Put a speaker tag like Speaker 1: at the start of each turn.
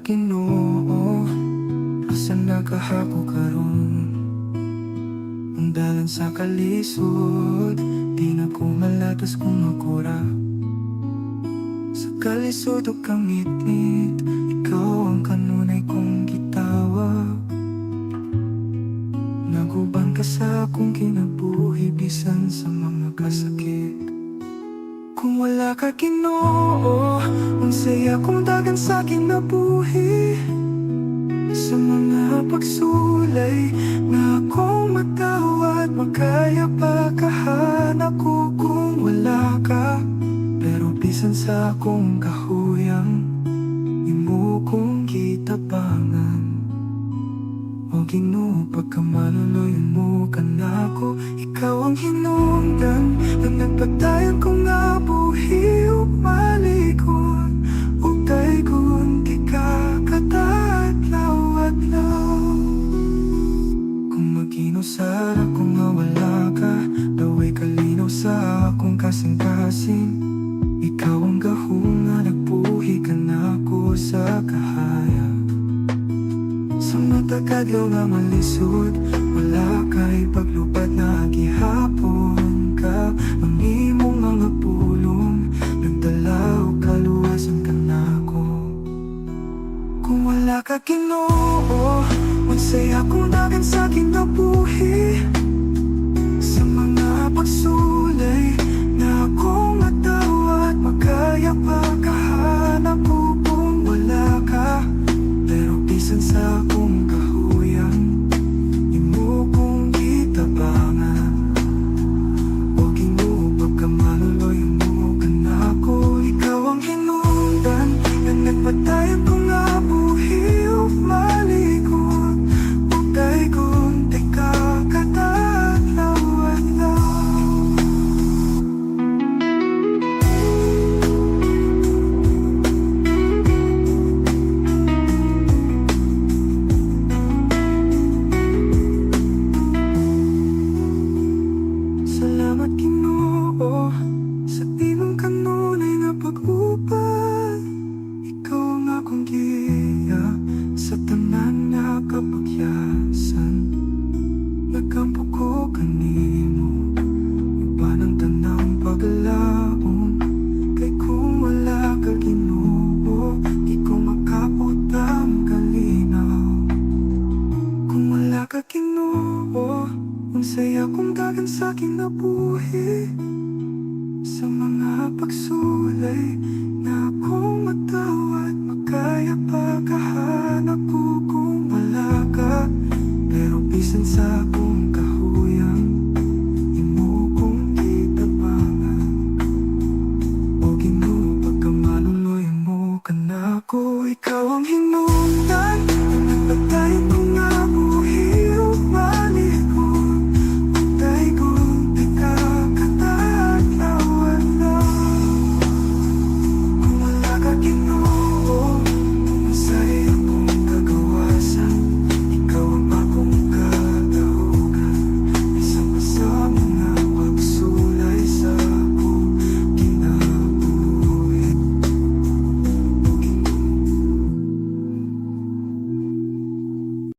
Speaker 1: Ginoo, asan nagahabo karon? Ang dalan sa kalisod, di na ko malatas kung magkura. Sa kalisod o kangit-ngit, ikaw ang kanunay kong gitawag. Naguban ka sa akong kinabuhi, bisan sa mga kasakit. Kung wala ka Ginoo, unsay akong dagan sa kinabuhi. Sa mga pagsulay na akong matawad, makaya pa kahanap ko kung wala ka. Pero bisan sa akong kahuyang, imo kong gitabangan. O Ginoo, pagkamaluloyan mo ka na ako, ikaw ang hinungdan na nagpatayan ko nga buhi o malikon. O daygon, di ka katadlaw-adlaw. Kung mag-inusara kung mawala ka, daway kalinaw sa akong kasing-kasing. Ikaw ang gahunga, nagbuhi ka na ako sa kahaya. Sa matagadlaw nga malisod, wala kay paglupad na gihapon ka. Ang imong mga pulong, nagdala o kaluwasan ka na ako. Kung wala ka Ginoo, unsay akong dagan sa kinabuhi. Sa mga pagsulay na akong matawad, makaya pa kahanap ko kung wala ka. Pero bisan sa akong kahuyang, imo kong gitabangan. O Ginoo, pagkamaluloyan mo ka na ako, ikaw ang hinungdan na nagpatayan ko nga buhi o malikon. O daygon, di ka katadlaw-adlaw. Salamat Ginoo, sa timong kanunay nga pag-ubad. Ikaw ang akong giya sa tanan nga kapagyasan. Nagampo ko kanimo, iba ng tanang paglaon. Kay kung wala ka Ginoo, di ko makapot ang kalinaw. Kung wala ka Ginoo, unsay akong dagan sa kinabuhi. Sa mga pagsulay